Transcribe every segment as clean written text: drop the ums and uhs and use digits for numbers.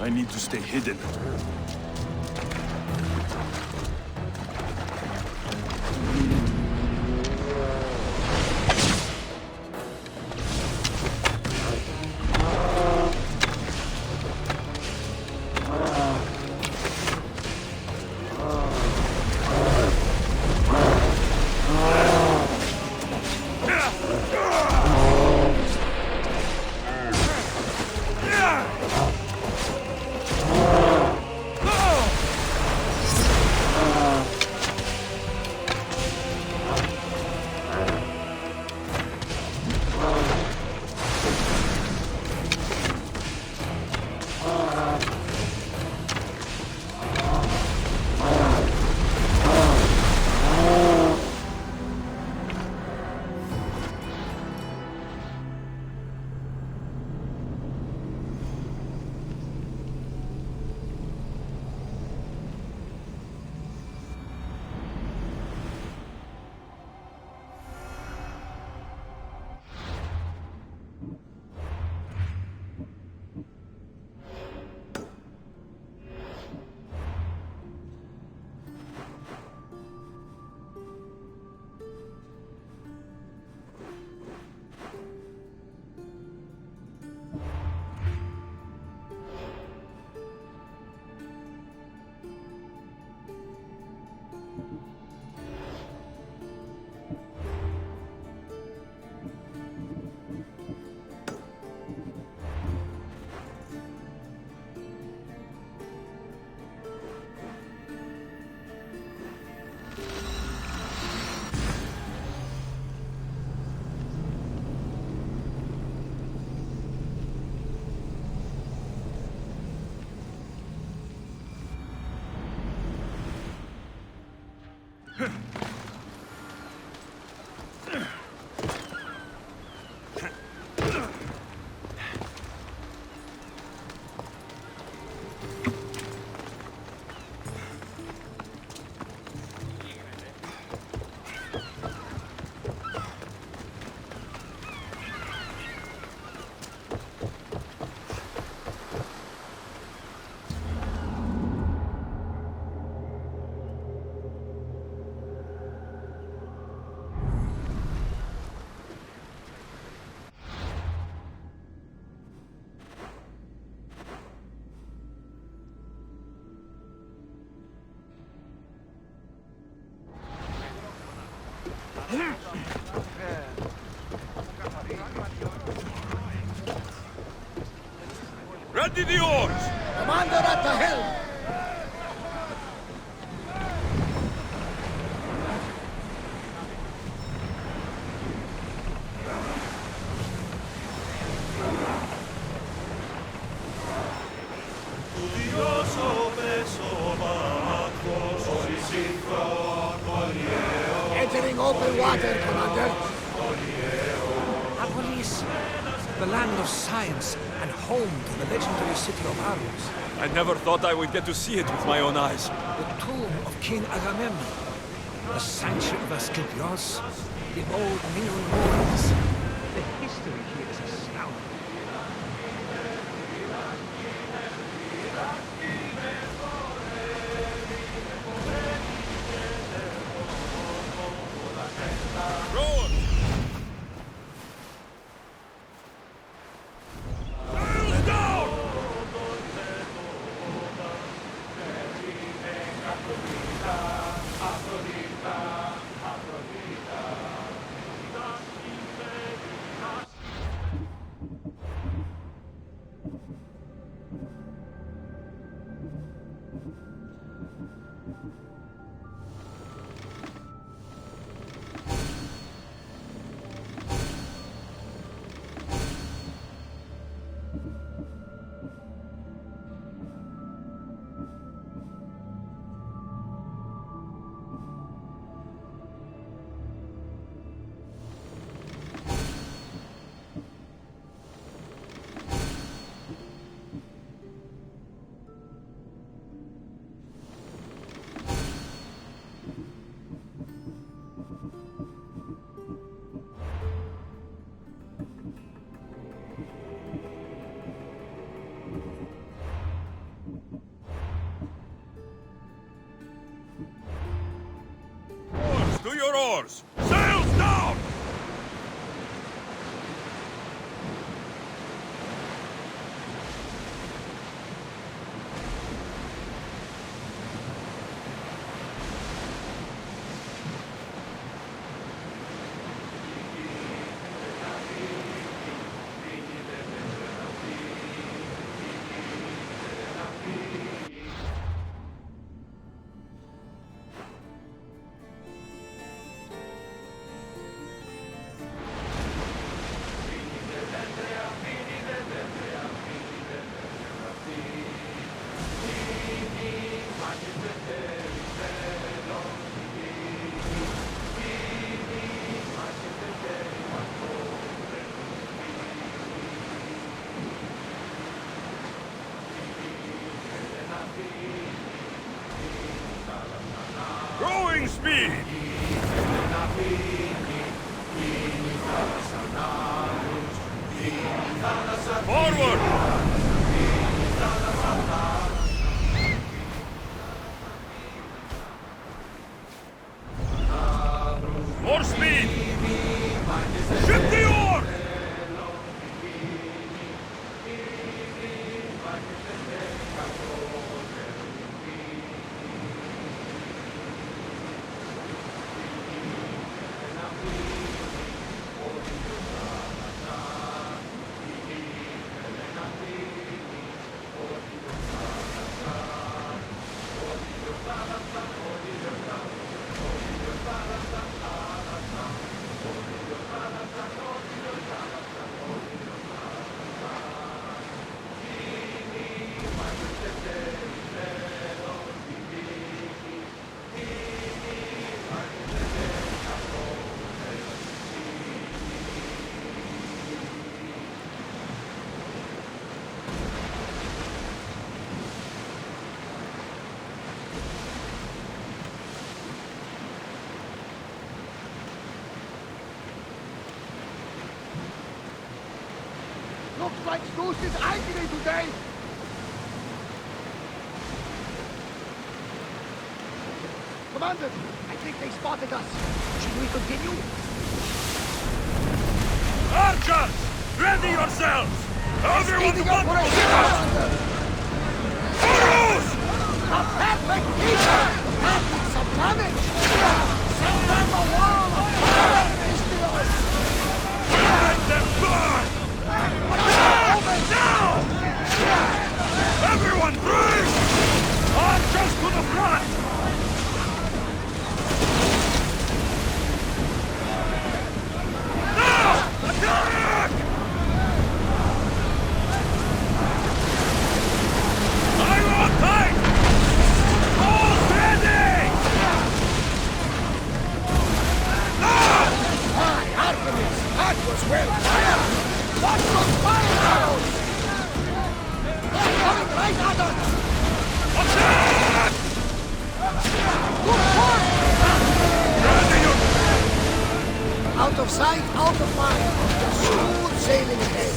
I need to stay hidden. Ready the oars! Commander at the helm! Entering open water, Commander. Atlantis, the land of science and home to the legendary city of Argos. I never thought I would get to see it with my own eyes. The tomb of King Agamemnon, the sanctuary of Asclepios, the old Minoan ruins. The history here is astounding. Roll! Sails down! To your oars! Sails down! Growing speed! Forward! More speed! Ship the oar! Looks like Zeus is angry today. Commander, I think they spotted us. Should we continue? Archers! Ready yourselves! Everyone Speeding up for a hit, Commander! Arrows! A perfect feature! That did some damage! Send them a wall of fire, Mistios! Let them burn! Now! Everyone breathe! Archers to the front! Now! Attack! Iron tight! All ready! Now! My Artemis, that was well fired! Watch those fire arrows! They're coming right at us! Attack! Good work! Ready your... Out of sight, out of mind. Smooth sailing ahead.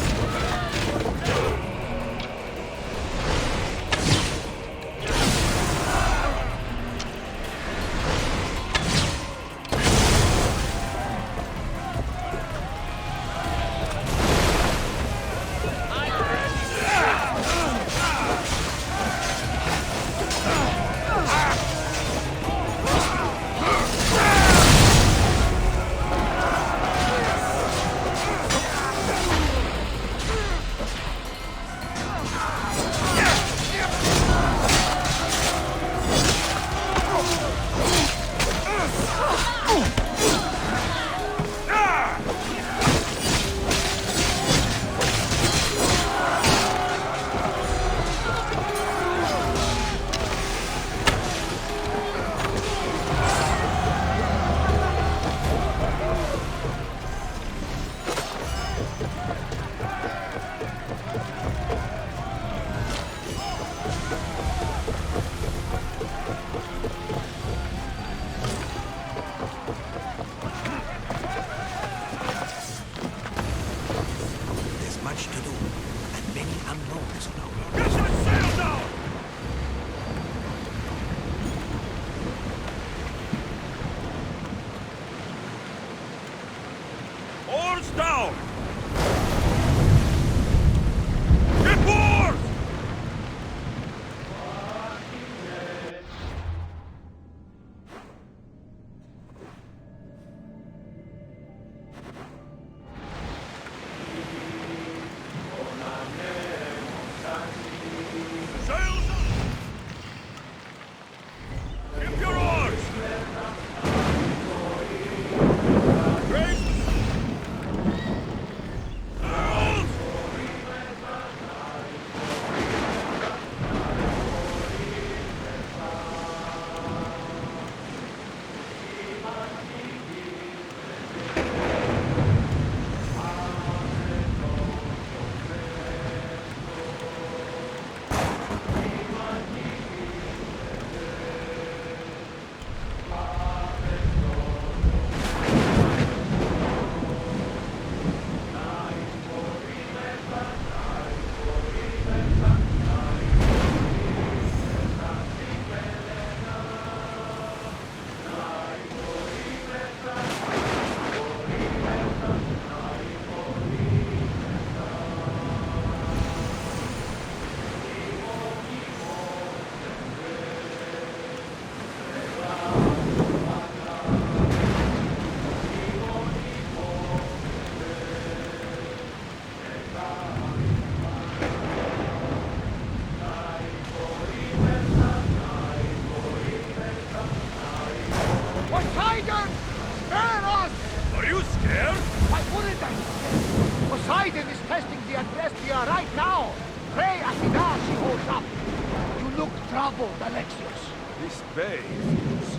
troubled, Alexios. This bay feels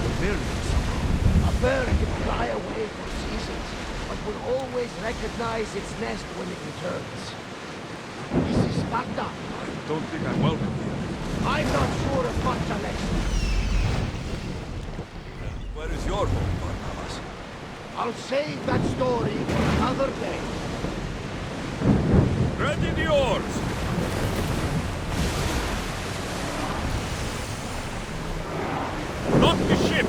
familiar. A bird can fly away for seasons, but will always recognize its nest when it returns. This is Sparta. I don't think I'm welcome here. I'm not sure of much, Alexios. Where is your home, Barnabas? I'll save that story for another day. Ready the oars! Lock the ship!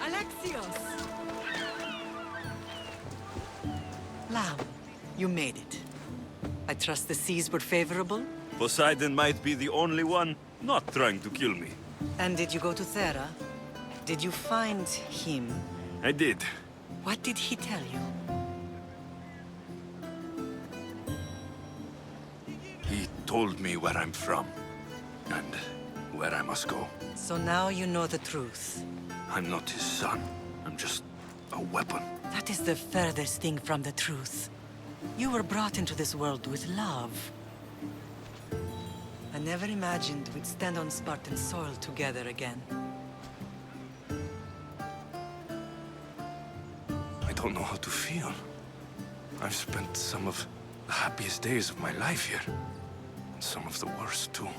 Alexios! Lamb, you made it. I trust the seas were favorable? Poseidon might be the only one not trying to kill me. And did you go to Thera? Did you find him? I did. What did he tell you? He told me where I'm from, and where I must go. So now you know the truth. I'm not his son. I'm just a weapon. That is the furthest thing from the truth. You were brought into this world with love. I never imagined we'd stand on Spartan soil together again. I don't know how to feel. I've spent some of the happiest days of my life here. And some of the worst, too.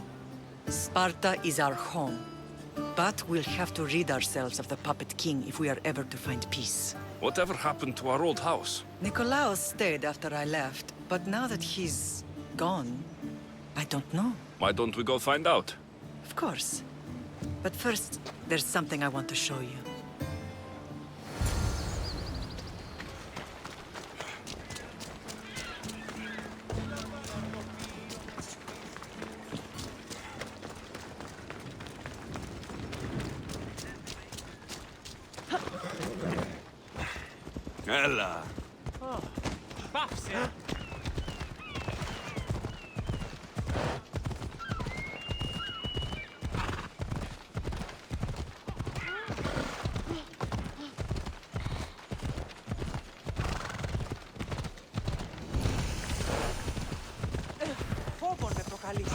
Sparta is our home. But we'll have to rid ourselves of the Puppet King if we are ever to find peace. Whatever happened to our old house? Nikolaos stayed after I left, but now that he's gone, I don't know. Why don't we go find out? Of course. But first, there's something I want to show you. Ella. Φόβο με προκαλείς.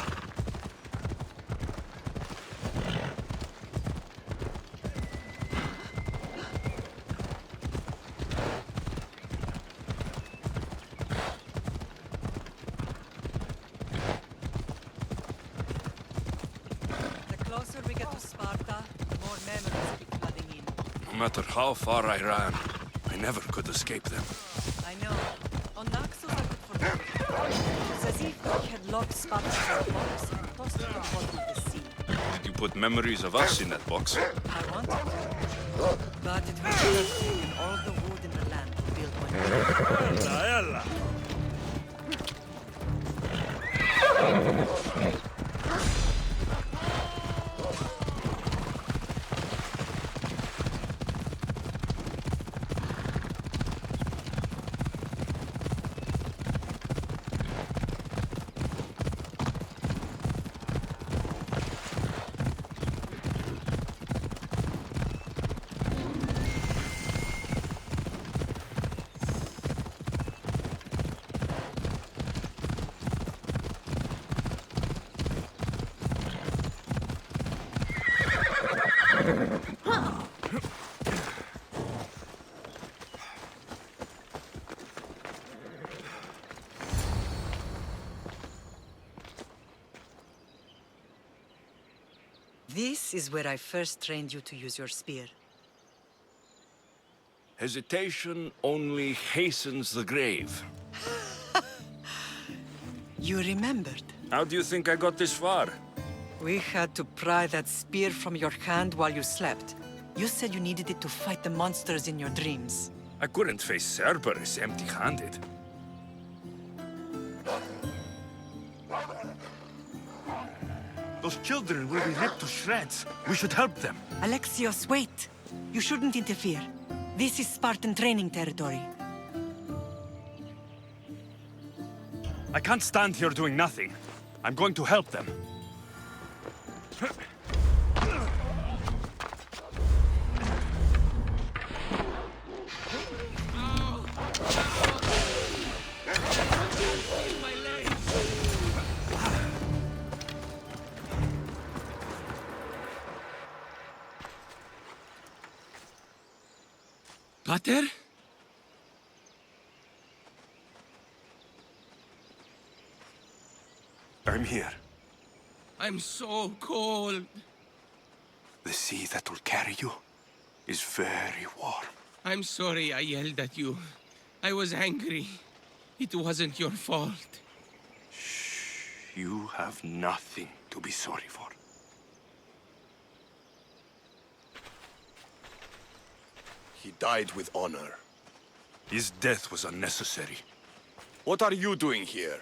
The closer we get to Sparta, the more memories keep flooding in. No matter how far I ran, I never could escape them. I know. On Naxos I could forget. It's as if we had locked Sparta in a box and tossed it to the bottom of the sea. Did you put memories of us in that box? I wanted to. But it would have taken all the wood in the land to build one. Ella! This is where I first trained you to use your spear. Hesitation only hastens the grave. You remembered. How do you think I got this far? We had to pry that spear from your hand while you slept. You said you needed it to fight the monsters in your dreams. I couldn't face Cerberus empty-handed. Those children will be ripped to shreds. We should help them. Alexios, wait! You shouldn't interfere. This is Spartan training territory. I can't stand here doing nothing. I'm going to help them. Pater? I'm here. I'm so cold. The sea that will carry you is very warm. I'm sorry I yelled at you. I was angry. It wasn't your fault. You have nothing to be sorry for. He died with honor. His death was unnecessary. What are you doing here?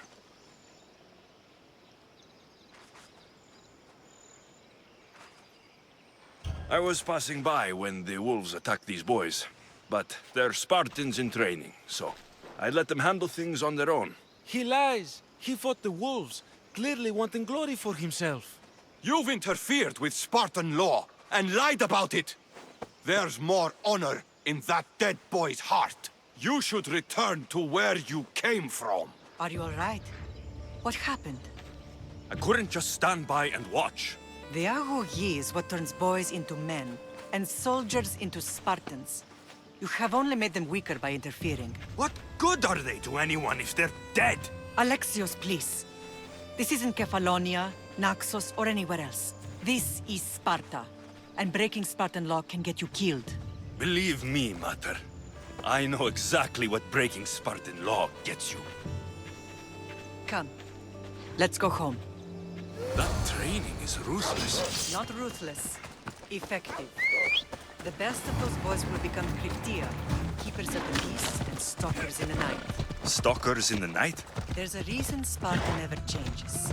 I was passing by when the wolves attacked these boys. But they're Spartans in training, so I let them handle things on their own. He lies. He fought the wolves, clearly wanting glory for himself. You've interfered with Spartan law and lied about it. There's more honor in that dead boy's heart. You should return to where you came from. Are you all right? What happened? I couldn't just stand by and watch. The Ago Yi is what turns boys into men, and soldiers into Spartans. You have only made them weaker by interfering. What good are they to anyone if they're dead? Alexios, please. This isn't Kefalonia, Naxos, or anywhere else. This is Sparta, and breaking Spartan law can get you killed. Believe me, Mater. I know exactly what breaking Spartan law gets you. Come, let's go home. That training is ruthless. Not ruthless, effective. The best of those boys will become Cryptia, keepers of the peace and stalkers in the night. Stalkers in the night? There's a reason Sparta never changes.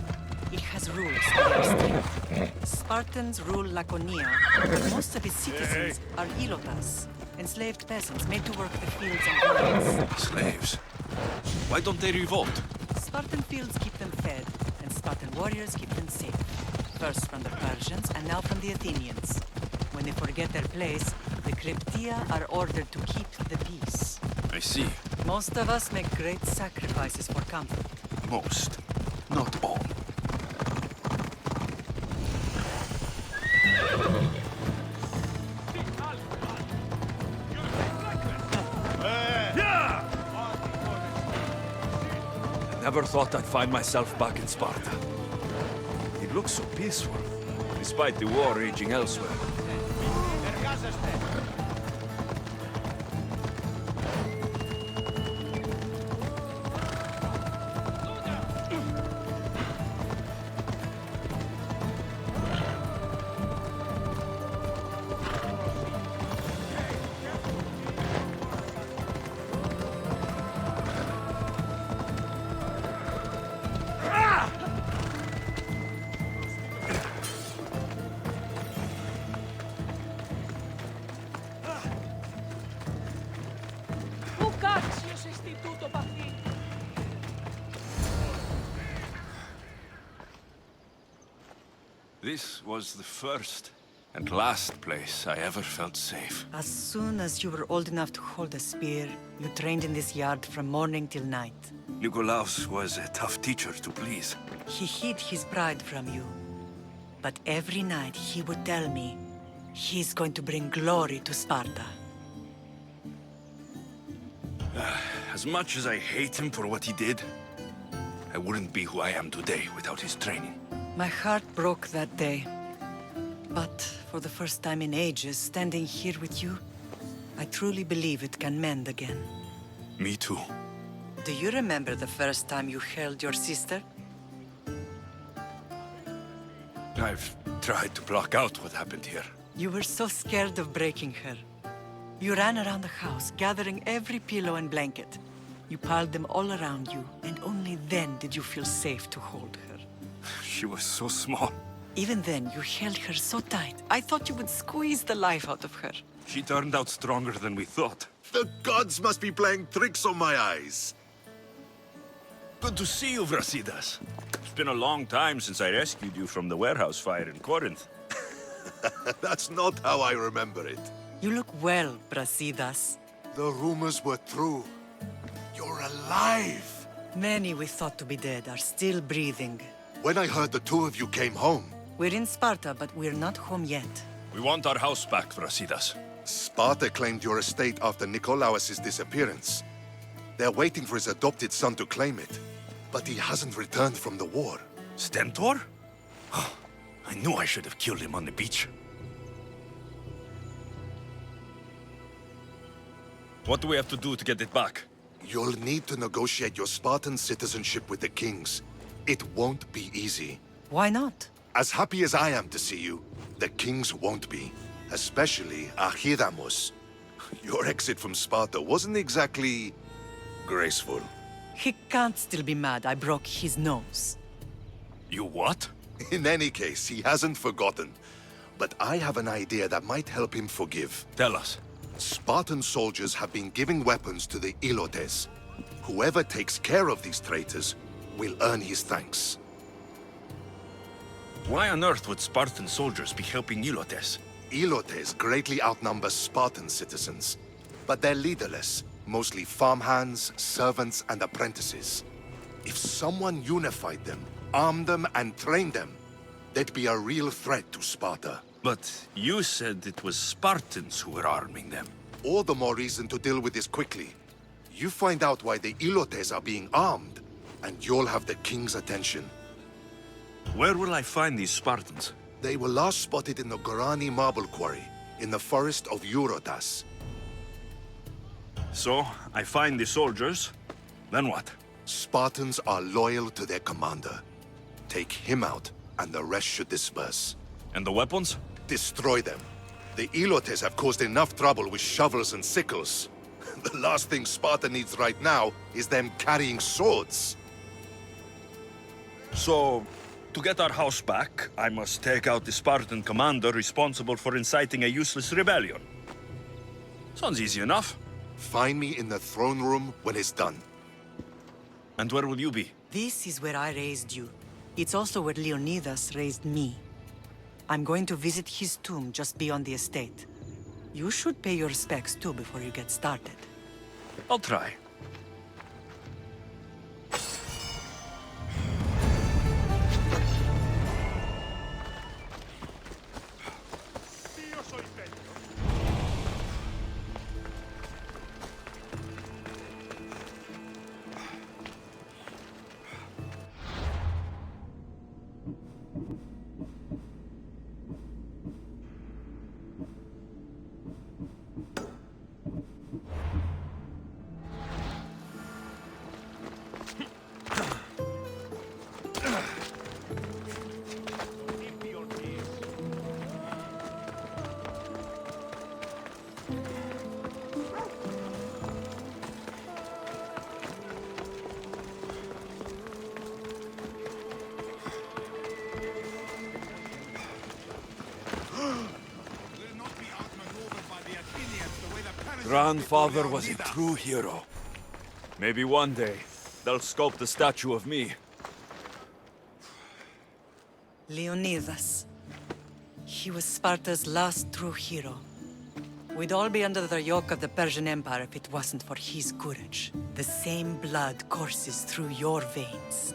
It has rules that are strict. Spartans rule Laconia, but most of its citizens are ilotas, enslaved peasants made to work the fields and mines. Slaves. Why don't they revolt? Spartan fields keep them fed, and Spartan warriors keep them safe. First from the Persians, and now from the Athenians. When they forget their place, the Cryptia are ordered to keep the peace. I see. Most of us make great sacrifices for comfort. Most. Not all. Never thought I'd find myself back in Sparta. It looks so peaceful, despite the war raging elsewhere. This was the first and last place I ever felt safe. As soon as you were old enough to hold a spear, you trained in this yard from morning till night. Nikolaos was a tough teacher to please. He hid his pride from you. But every night he would tell me, he's going to bring glory to Sparta. As much as I hate him for what he did, I wouldn't be who I am today without his training. My heart broke that day. But for the first time in ages, standing here with you, I truly believe it can mend again. Me too. Do you remember the first time you held your sister? I've tried to block out what happened here. You were so scared of breaking her. You ran around the house, gathering every pillow and blanket. You piled them all around you, and only then did you feel safe to hold her. She was so small. Even then, you held her so tight, I thought you would squeeze the life out of her. She turned out stronger than we thought. The gods must be playing tricks on my eyes. Good to see you, Brasidas. It's been a long time since I rescued you from the warehouse fire in Corinth. That's not how I remember it. You look well, Brasidas. The rumors were true. You're alive! Many we thought to be dead are still breathing. When I heard the two of you came home, We're in Sparta, but we're not home yet. We want our house back, Brasidas. Sparta claimed your estate after Nikolaos' disappearance. They're waiting for his adopted son to claim it. But he hasn't returned from the war. Stentor? I knew I should have killed him on the beach. What do we have to do to get it back? You'll need to negotiate your Spartan citizenship with the kings. It won't be easy. Why not? As happy as I am to see you, the kings won't be. Especially Archidamos. Your exit from Sparta wasn't exactly graceful. He can't still be mad I broke his nose. You what? In any case, he hasn't forgotten. But I have an idea that might help him forgive. Tell us. Spartan soldiers have been giving weapons to the Ilotes. Whoever takes care of these traitors will earn his thanks. Why on earth would Spartan soldiers be helping Ilotes? Ilotes greatly outnumber Spartan citizens, but they're leaderless, mostly farmhands, servants, and apprentices. If someone unified them, armed them, and trained them, they'd be a real threat to Sparta. But you said it was Spartans who were arming them. All the more reason to deal with this quickly. You find out why the Ilotes are being armed, and you'll have the king's attention. Where will I find these Spartans? They were last spotted in the Gorani marble quarry, in the forest of Eurotas. So, I find the soldiers, then what? Spartans are loyal to their commander. Take him out, and the rest should disperse. And the weapons? Destroy them. The Ilotes have caused enough trouble with shovels and sickles. The last thing Sparta needs right now is them carrying swords. So, to get our house back, I must take out the Spartan commander responsible for inciting a useless rebellion. Sounds easy enough. Find me in the throne room when it's done. And where will you be? This is where I raised you. It's also where Leonidas raised me. I'm going to visit his tomb just beyond the estate. You should pay your respects too before you get started. I'll try. Grandfather was a true hero. Maybe one day, they'll sculpt a statue of me. Leonidas. He was Sparta's last true hero. We'd all be under the yoke of the Persian Empire if it wasn't for his courage. The same blood courses through your veins.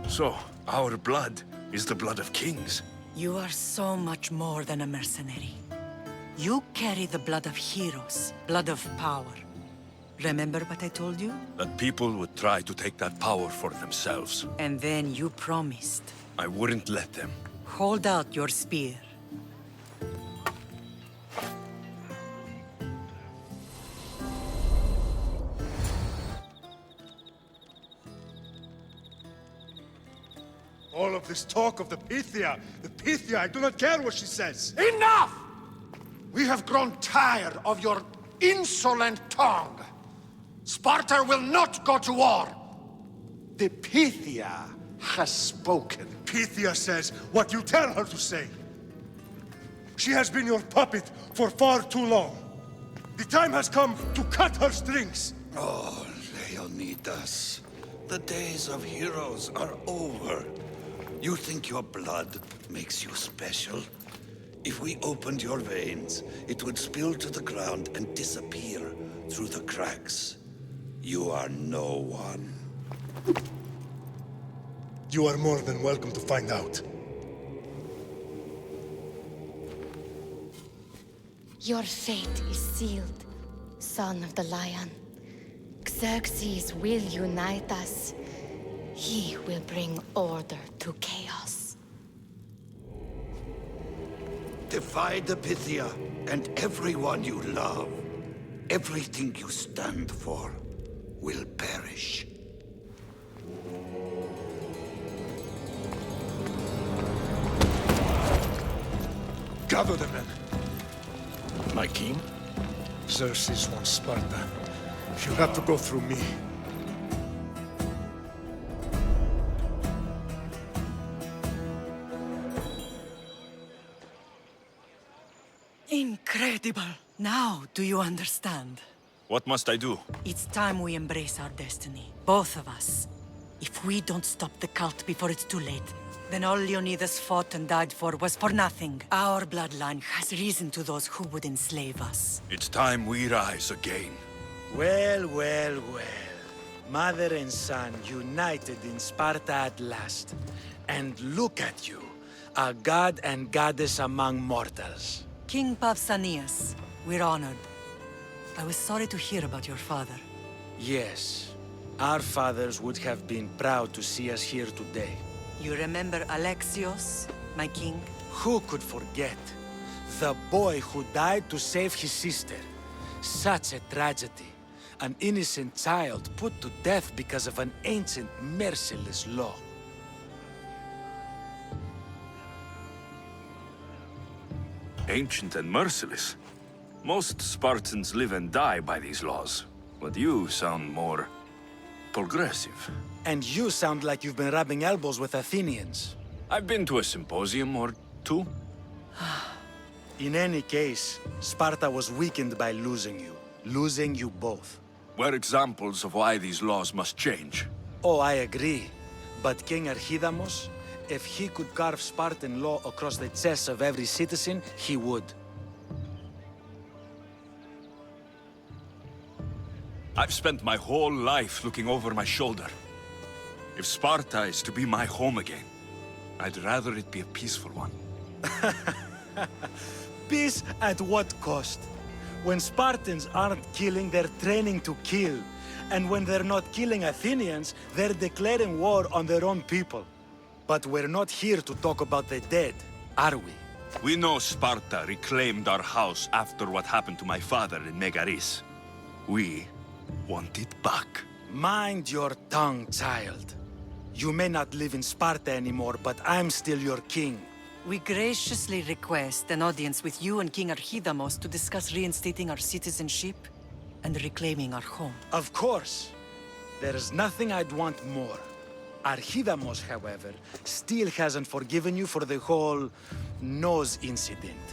So, our blood is the blood of kings. You are so much more than a mercenary. You carry the blood of heroes, blood of power. Remember what I told you? That people would try to take that power for themselves. And then you promised. I wouldn't let them. Hold out your spear. All of this talk of the Pythia, I do not care what she says. Enough! We have grown tired of your insolent tongue. Sparta will not go to war. The Pythia has spoken. Pythia says what you tell her to say. She has been your puppet for far too long. The time has come to cut her strings. Oh, Leonidas, the days of heroes are over. You think your blood makes you special? If we opened your veins, it would spill to the ground and disappear through the cracks. You are no one. You are more than welcome to find out. Your fate is sealed, son of the lion. Xerxes will unite us. He will bring order to chaos. Defy the Pythia and everyone you love. Everything you stand for will perish. Gather the men. My king? Xerxes wants Sparta. She'll have to go through me. Incredible! Now, do you understand? What must I do? It's time we embrace our destiny, both of us. If we don't stop the cult before it's too late, then all Leonidas fought and died for was for nothing. Our bloodline has risen to those who would enslave us. It's time we rise again. Well, well, well. Mother and son united in Sparta at last. And look at you, a god and goddess among mortals. King Pausanias, we're honored. I was sorry to hear about your father. Yes, our fathers would have been proud to see us here today. You remember Alexios, my king? Who could forget? The boy who died to save his sister. Such a tragedy. An innocent child put to death because of an ancient, merciless law. Ancient and merciless. Most Spartans live and die by these laws. But you sound more progressive. And you sound like you've been rubbing elbows with Athenians. I've been to a symposium or two. In any case, Sparta was weakened by losing you. Losing you both. We're examples of why these laws must change. Oh, I agree. But King Archidamos, if he could carve Spartan law across the chests of every citizen, he would. I've spent my whole life looking over my shoulder. If Sparta is to be my home again, I'd rather it be a peaceful one. Peace at what cost? When Spartans aren't killing, they're training to kill. And when they're not killing Athenians, they're declaring war on their own people. But we're not here to talk about the dead, are we? We know Sparta reclaimed our house after what happened to my father in Megaris. We want it back. Mind your tongue, child. You may not live in Sparta anymore, but I'm still your king. We graciously request an audience with you and King Archidamos to discuss reinstating our citizenship and reclaiming our home. Of course. There's nothing I'd want more. Archidamos, however, still hasn't forgiven you for the whole nose incident.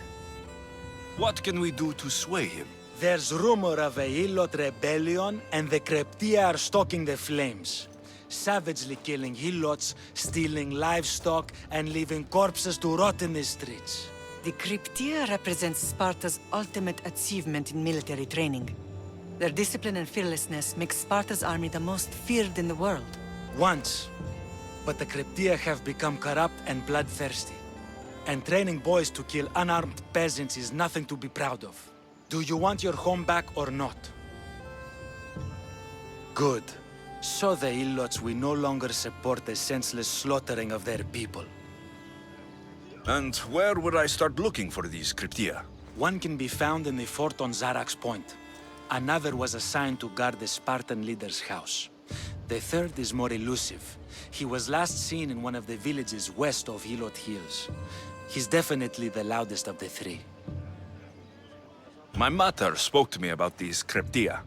What can we do to sway him? There's rumor of a Helot rebellion, and the Kryptia are stoking the flames. Savagely killing Helots, stealing livestock, and leaving corpses to rot in the streets. The Kryptia represents Sparta's ultimate achievement in military training. Their discipline and fearlessness make Sparta's army the most feared in the world. Once. But the Kryptia have become corrupt and bloodthirsty. And training boys to kill unarmed peasants is nothing to be proud of. Do you want your home back or not? Good. So the Helots will no longer support the senseless slaughtering of their people. And where would I start looking for these cryptia? One can be found in the fort on Zarak's Point. Another was assigned to guard the Spartan leader's house. The third is more elusive. He was last seen in one of the villages west of Hilot Hills. He's definitely the loudest of the three. My mater spoke to me about these cryptia.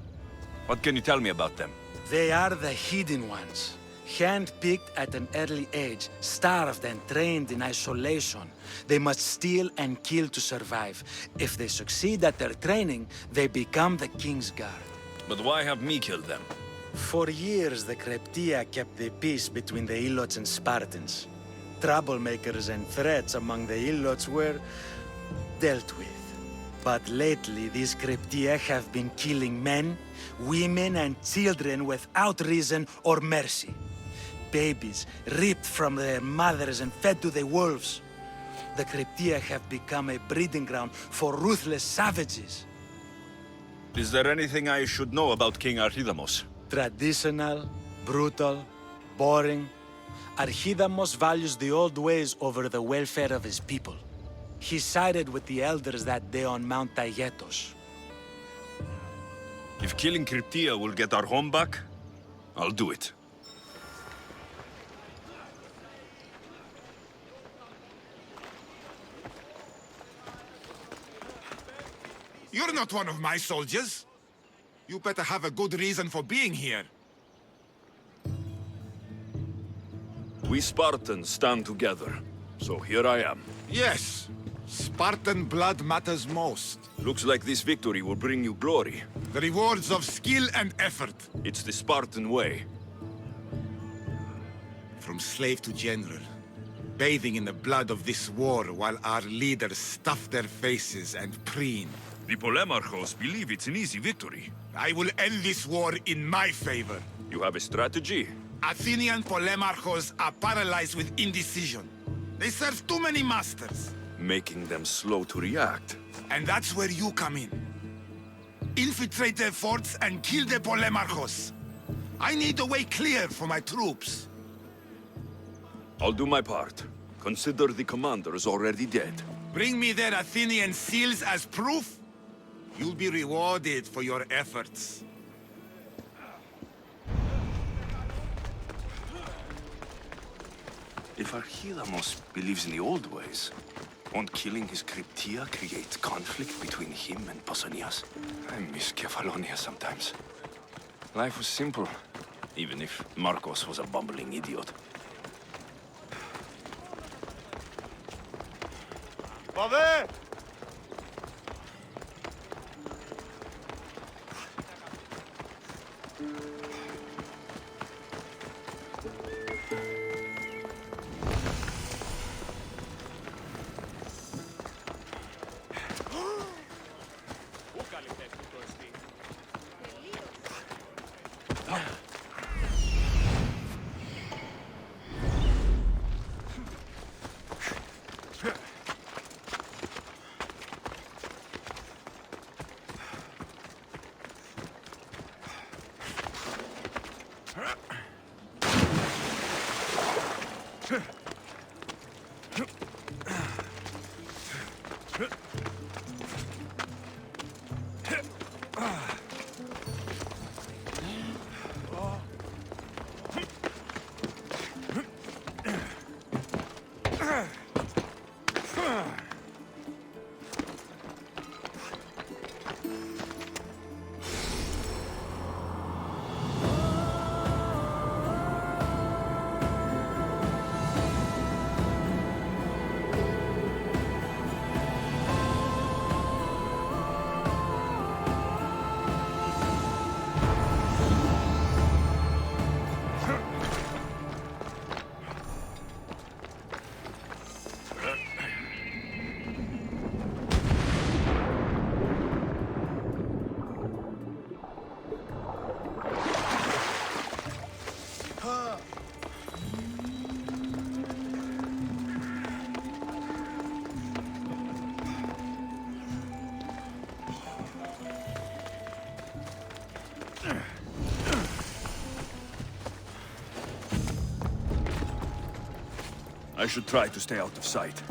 What can you tell me about them? They are the hidden ones. Hand-picked at an early age, starved and trained in isolation. They must steal and kill to survive. If they succeed at their training, they become the King's Guard. But why have me killed them? For years, the Cryptia kept the peace between the Ilots and Spartans. Troublemakers and threats among the Ilots were dealt with. But lately, these Cryptia have been killing men, women, and children without reason or mercy. Babies ripped from their mothers and fed to the wolves. The Cryptia have become a breeding ground for ruthless savages. Is there anything I should know about King Archidamos? Traditional, brutal, boring. Archidamos values the old ways over the welfare of his people. He sided with the elders that day on Mount Taygetos. If killing Cryptia will get our home back, I'll do it. You're not one of my soldiers. You better have a good reason for being here. We Spartans stand together, so here I am. Yes, Spartan blood matters most. Looks like this victory will bring you glory. The rewards of skill and effort. It's the Spartan way. From slave to general, bathing in the blood of this war while our leaders stuff their faces and preen. The Polemarchos believe it's an easy victory. I will end this war in my favor. You have a strategy? Athenian Polemarchos are paralyzed with indecision. They serve too many masters. Making them slow to react. And that's where you come in. Infiltrate their forts and kill the Polemarchos. I need a way clear for my troops. I'll do my part. Consider the commander is already dead. Bring me their Athenian seals as proof. You'll be rewarded for your efforts. If Archidamos believes in the old ways, won't killing his Cryptia create conflict between him and Pausanias? I miss Kefalonia sometimes. Life was simple, even if Marcos was a bumbling idiot. Father! I should try to stay out of sight.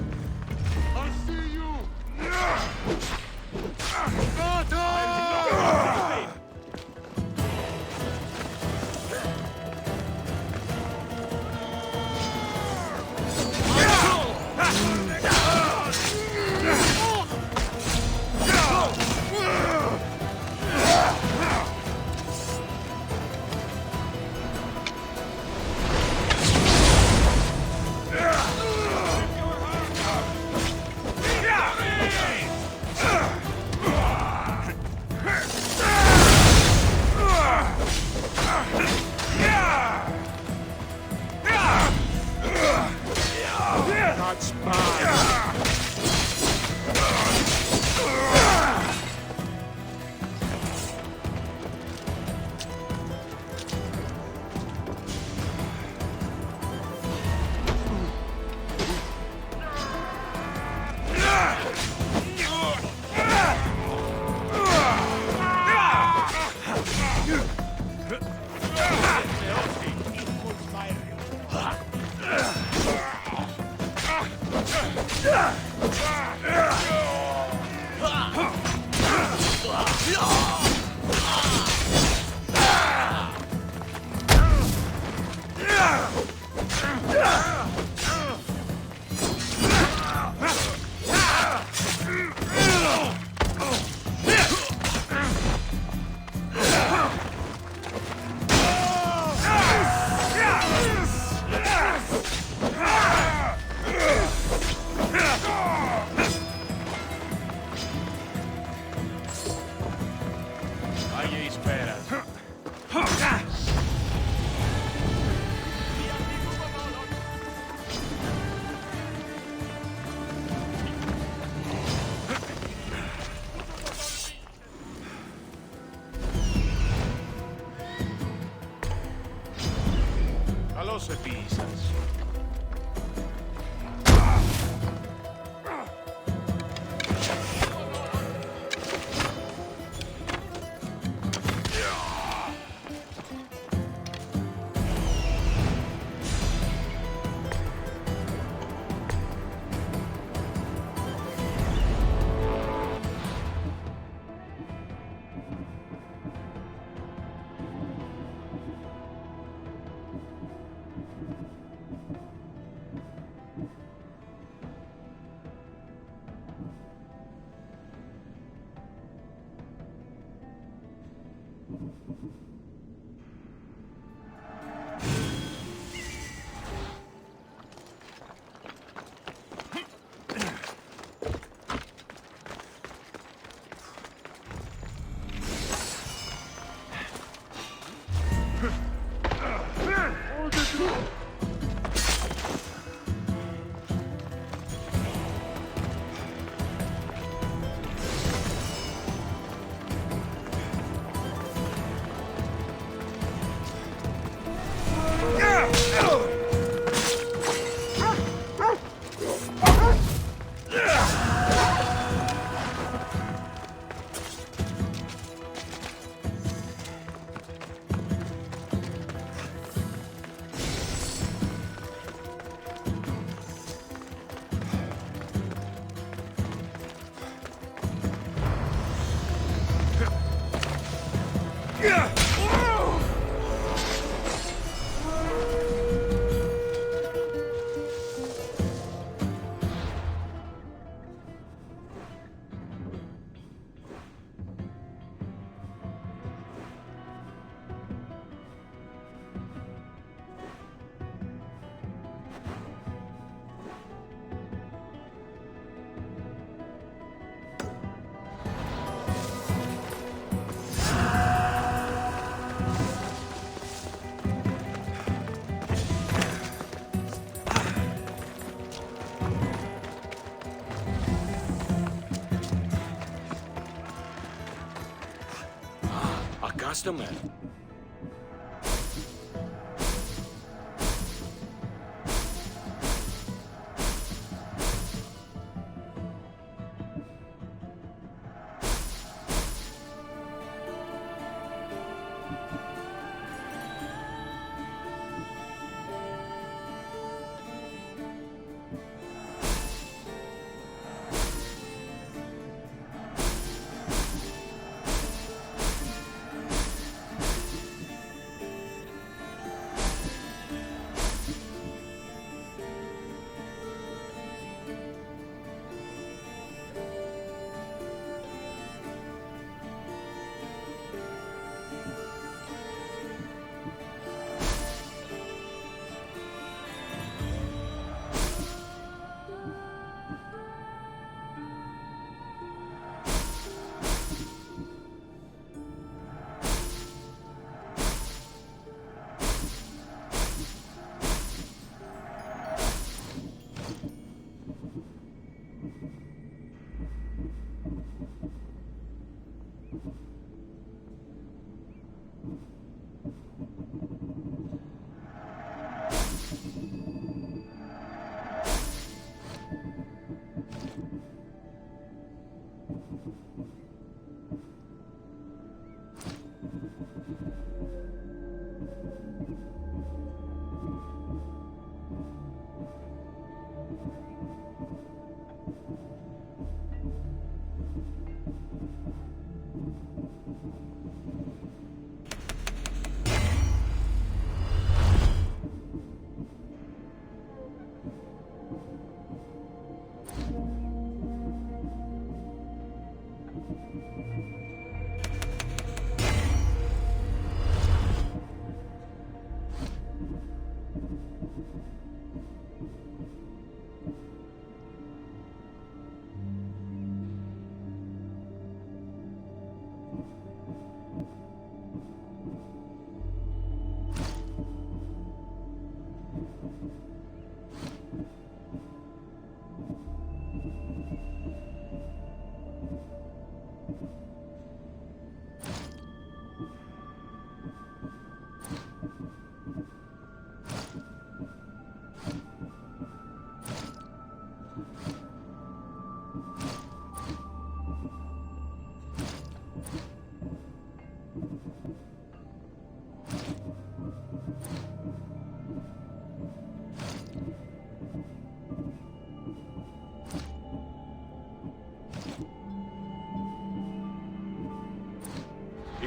customer.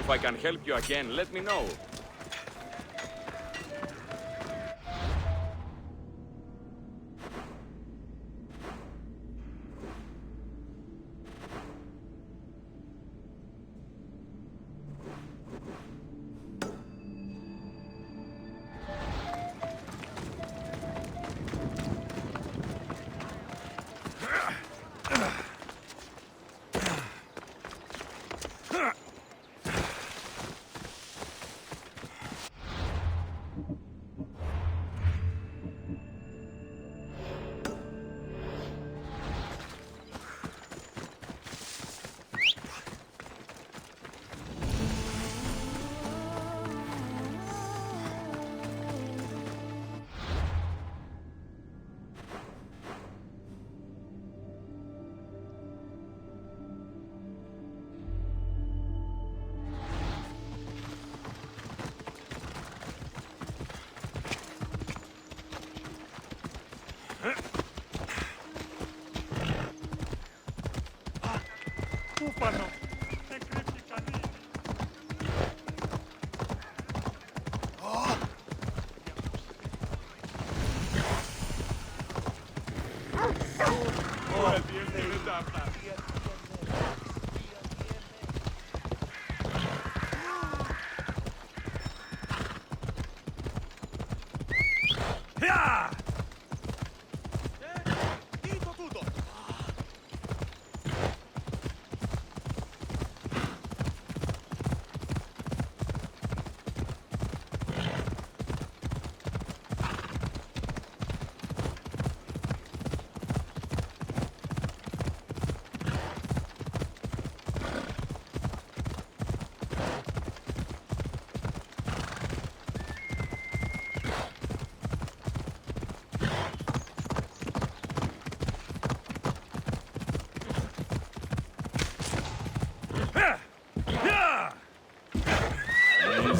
If I can help you again, let me know.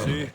Easy.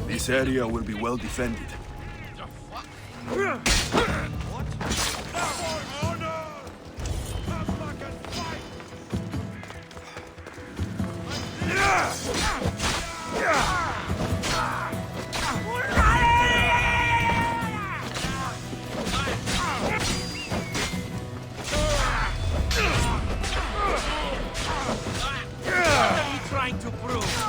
This area will be well defended. Trying to prove.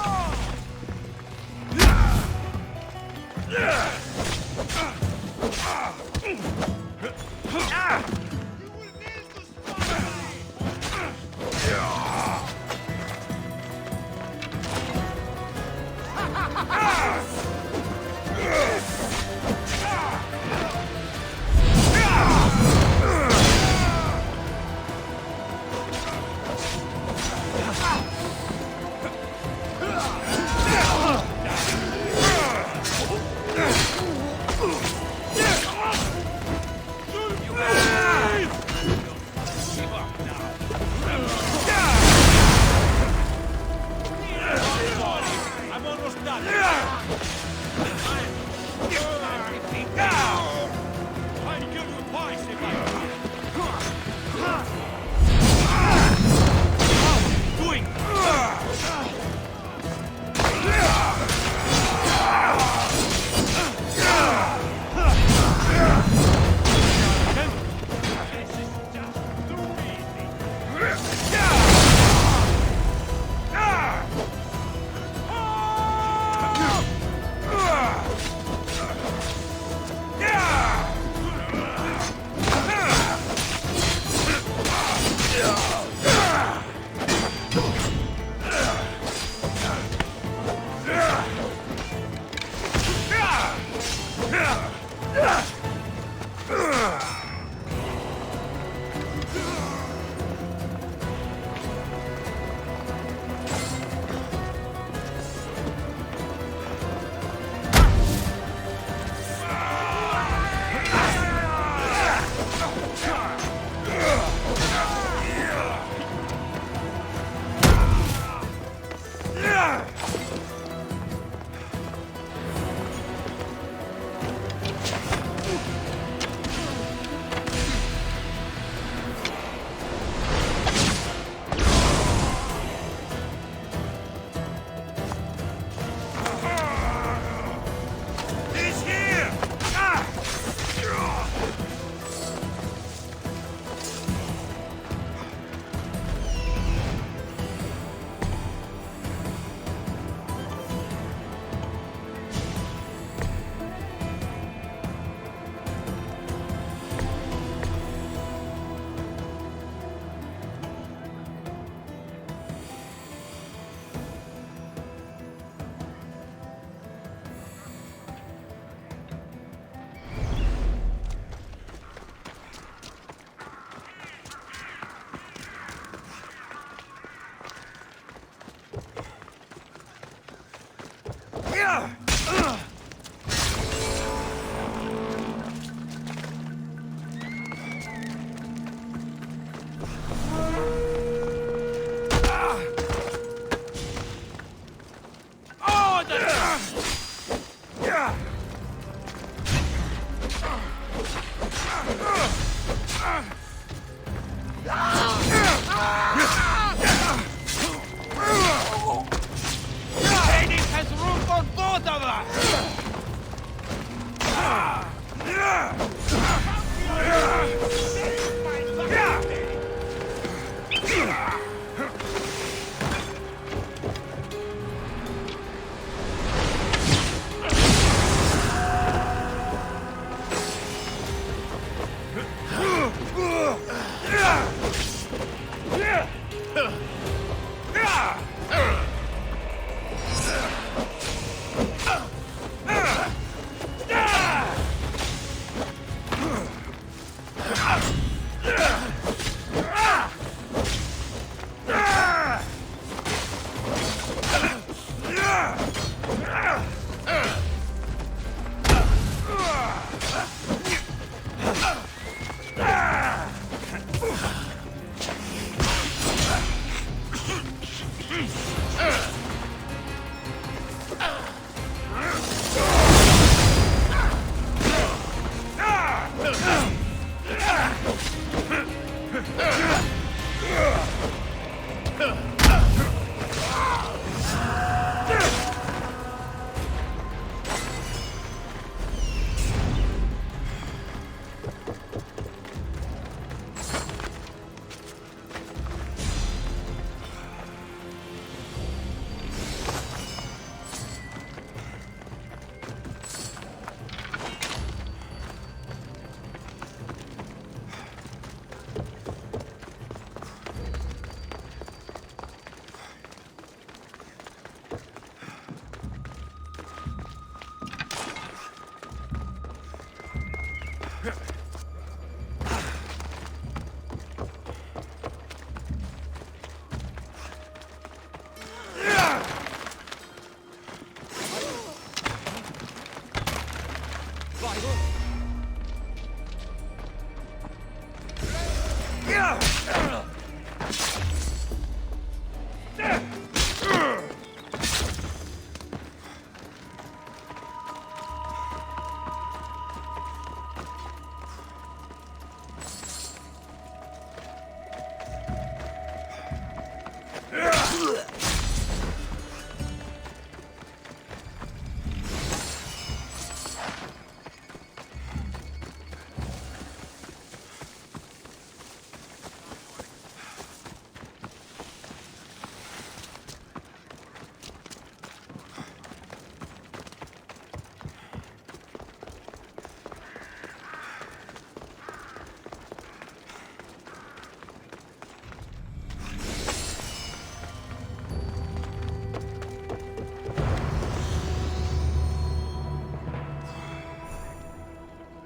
Hades has room for both of us! Rival,